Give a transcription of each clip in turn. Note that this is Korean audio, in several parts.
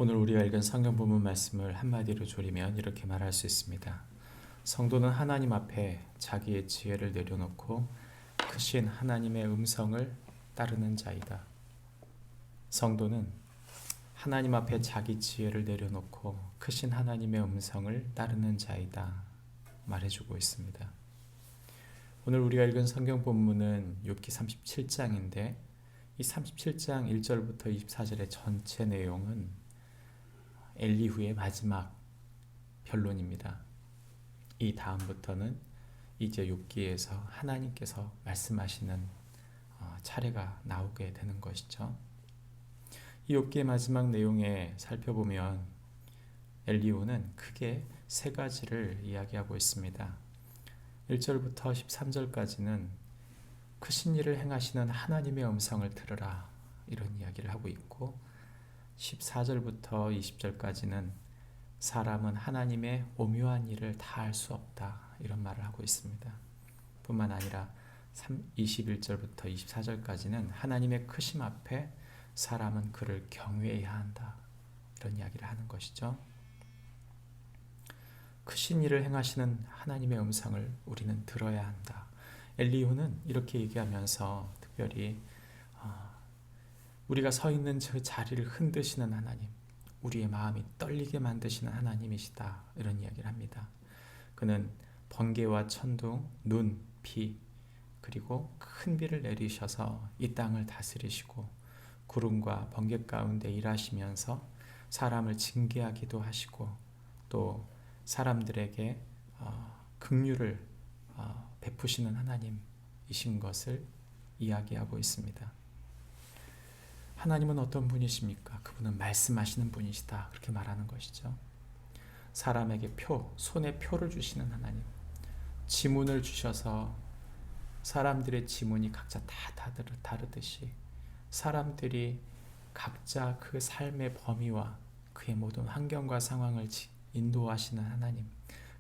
오늘 우리가 읽은 성경 본문 말씀을 한마디로 조리면 이렇게 말할 수 있습니다. 성도는 하나님 앞에 자기의 지혜를 내려놓고 크신 하나님의 음성을 따르는 자이다. 성도는 하나님 앞에 자기 지혜를 내려놓고 크신 하나님의 음성을 따르는 자이다 말해주고 있습니다. 오늘 우리가 읽은 성경 본문은 욥기 37장인데 이 37장 1절부터 24절의 전체 내용은 엘리후의 마지막 변론입니다. 이 다음부터는 이제 욥기에서 하나님께서 말씀하시는 차례가 나오게 되는 것이죠. 이 욥기의 마지막 내용에 살펴보면 엘리후는 크게 세 가지를 이야기하고 있습니다. 1절부터 13절까지는 크신 일을 행하시는 하나님의 음성을 들으라 이런 이야기를 하고 있고 14절부터 20절까지는 사람은 하나님의 오묘한 일을 다 알 수 없다 이런 말을 하고 있습니다. 뿐만 아니라 21절부터 24절까지는 하나님의 크심 앞에 사람은 그를 경외해야 한다 이런 이야기를 하는 것이죠. 크신 일을 행하시는 하나님의 음성을 우리는 들어야 한다. 엘리후는 이렇게 얘기하면서 특별히 우리가 서 있는 저 자리를 흔드시는 하나님, 우리의 마음이 떨리게 만드시는 하나님이시다 이런 이야기를 합니다. 그는 번개와 천둥, 눈, 비 그리고 큰 비를 내리셔서 이 땅을 다스리시고 구름과 번개 가운데 일하시면서 사람을 징계하기도 하시고 또 사람들에게 긍휼을 베푸시는 하나님이신 것을 이야기하고 있습니다. 하나님은 어떤 분이십니까? 그분은 말씀하시는 분이시다 그렇게 말하는 것이죠. 사람에게 손에 표를 주시는 하나님, 지문을 주셔서 사람들의 지문이 각자 다 다르듯이 사람들이 각자 그 삶의 범위와 그의 모든 환경과 상황을 인도하시는 하나님,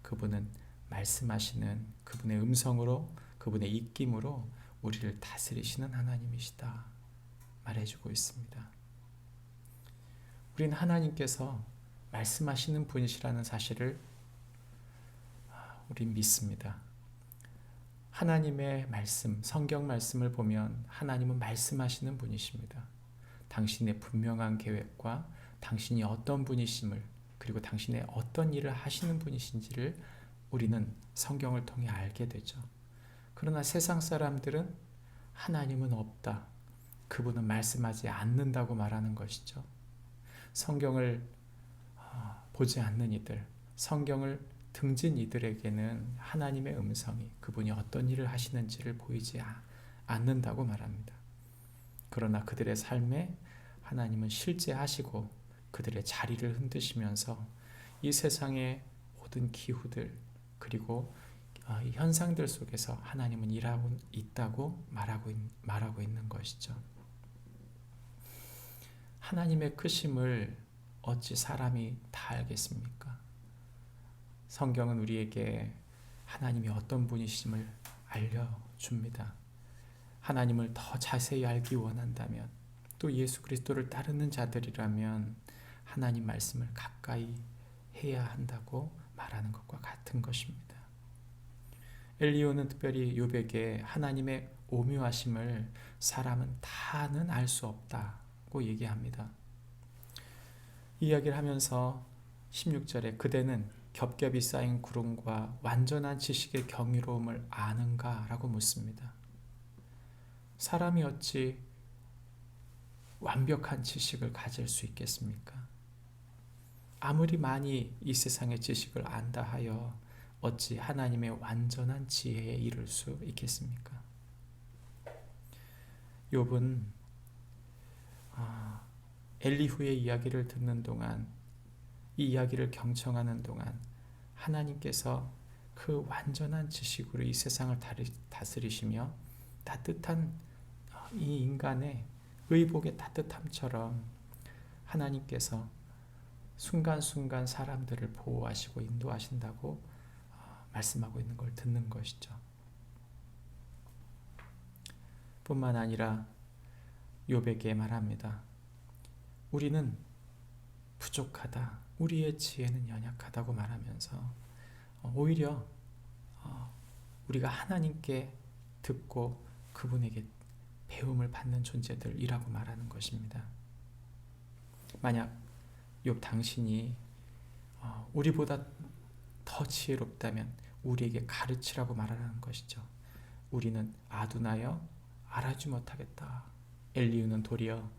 그분은 말씀하시는 그분의 음성으로 그분의 입김으로 우리를 다스리시는 하나님이시다 말해주고 있습니다. 우린 하나님께서 말씀하시는 분이시라는 사실을 우린 믿습니다. 하나님의 말씀, 성경 말씀을 보면 하나님은 말씀하시는 분이십니다. 당신의 분명한 계획과 당신이 어떤 분이심을 그리고 당신의 어떤 일을 하시는 분이신지를 우리는 성경을 통해 알게 되죠. 그러나 세상 사람들은 하나님은 없다. 그분은 말씀하지 않는다고 말하는 것이죠. 성경을 보지 않는 이들, 성경을 등진 이들에게는 하나님의 음성이 그분이 어떤 일을 하시는지를 보이지 않는다고 말합니다. 그러나 그들의 삶에 하나님은 실제하시고 그들의 자리를 흔드시면서 이 세상의 모든 기후들 그리고 현상들 속에서 하나님은 일하고 있다고 말하고 있는 것이죠. 하나님의 크심을 어찌 사람이 다 알겠습니까? 성경은 우리에게 하나님이 어떤 분이심을 알려줍니다. 하나님을 더 자세히 알기 원한다면 또 예수 그리스도를 따르는 자들이라면 하나님 말씀을 가까이 해야 한다고 말하는 것과 같은 것입니다. 엘리후는 특별히 욥에게 하나님의 오묘하심을 사람은 다는 알 수 없다고 얘기합니다. 이야기를 하면서 16절에 그대는 겹겹이 쌓인 구름과 완전한 지식의 경이로움을 아는가? 라고 묻습니다. 사람이 어찌 완벽한 지식을 가질 수 있겠습니까? 아무리 많이 이 세상의 지식을 안다 하여 어찌 하나님의 완전한 지혜에 이를 수 있겠습니까? 욥은 엘리후의 이야기를 듣는 동안 이 이야기를 경청하는 동안 하나님께서 그 완전한 지식으로 이 세상을 다스리시며 따뜻한 이 인간의 의복의 따뜻함처럼 하나님께서 순간순간 사람들을 보호하시고 인도하신다고 말씀하고 있는 걸 듣는 것이죠. 뿐만 아니라 욥에게 말합니다. 우리는 부족하다, 우리의 지혜는 연약하다고 말하면서 오히려 우리가 하나님께 듣고 그분에게 배움을 받는 존재들이라고 말하는 것입니다. 만약 욥 당신이 우리보다 더 지혜롭다면 우리에게 가르치라고 말하는 것이죠. 우리는 아둔하여 알아주지 못하겠다. 엘리후는 도리어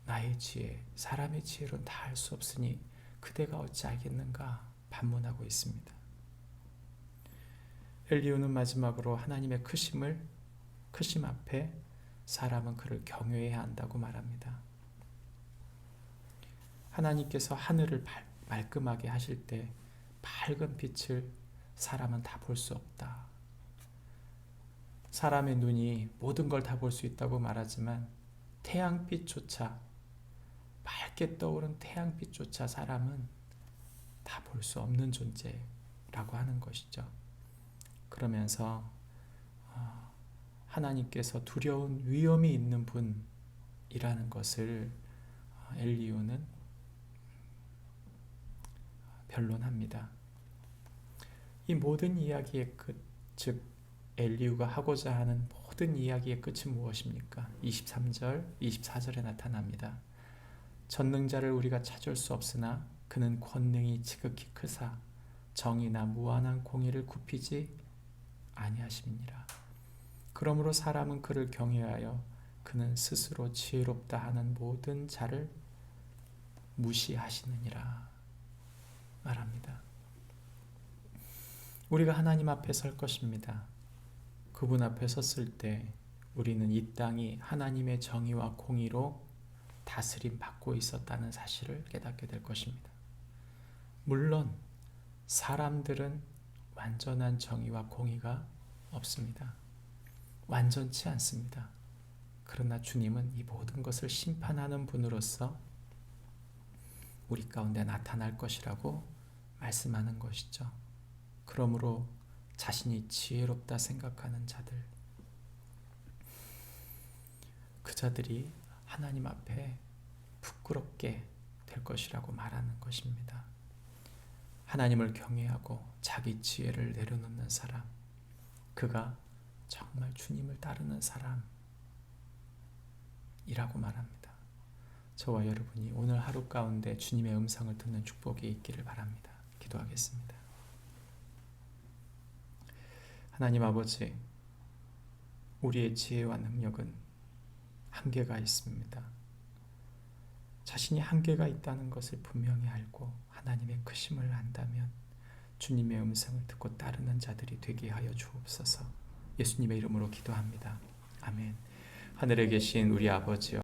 나의 지혜, 사람의 지혜로는 다 알 수 없으니 그대가 어찌 알겠는가 반문하고 있습니다. 엘리후는 마지막으로 하나님의 크심 앞에 사람은 그를 경외해야 한다고 말합니다. 하나님께서 하늘을 말끔하게 하실 때 밝은 빛을 사람은 다 볼 수 없다. 사람의 눈이 모든 걸 다 볼 수 있다고 말하지만 태양빛조차, 밝게 떠오른 태양빛조차 사람은 다 볼 수 없는 존재라고 하는 것이죠. 그러면서 하나님께서 두려운 위험이 있는 분이라는 것을 엘리후는 변론합니다. 이 모든 이야기의 끝, 즉 엘리후가 하고자 하는 모든 이야기의 끝은 무엇입니까? 23절, 24절에 나타납니다. 전능자를 우리가 찾을 수 없으나 그는 권능이 지극히 크사 정의나 무한한 공의를 굽히지 아니하심이니라. 그러므로 사람은 그를 경외하여 그는 스스로 지혜롭다 하는 모든 자를 무시하시느니라 말합니다. 우리가 하나님 앞에 설 것입니다. 그분 앞에 섰을 때 우리는 이 땅이 하나님의 정의와 공의로 다스림 받고 있었다는 사실을 깨닫게 될 것입니다. 물론 사람들은 완전한 정의와 공의가 없습니다. 완전치 않습니다. 그러나 주님은 이 모든 것을 심판하는 분으로서 우리 가운데 나타날 것이라고 말씀하는 것이죠. 그러므로 자신이 지혜롭다 생각하는 자들, 그 자들이 하나님 앞에 부끄럽게 될 것이라고 말하는 것입니다. 하나님을 경외하고 자기 지혜를 내려놓는 사람, 그가 정말 주님을 따르는 사람이라고 말합니다. 저와 여러분이 오늘 하루 가운데 주님의 음성을 듣는 축복이 있기를 바랍니다. 기도하겠습니다. 하나님 아버지, 우리의 지혜와 능력은 한계가 있습니다. 자신이 한계가 있다는 것을 분명히 알고 하나님의 크심을 안다면 주님의 음성을 듣고 따르는 자들이 되게 하여 주옵소서. 예수님의 이름으로 기도합니다. 아멘. 하늘에 계신 우리 아버지여,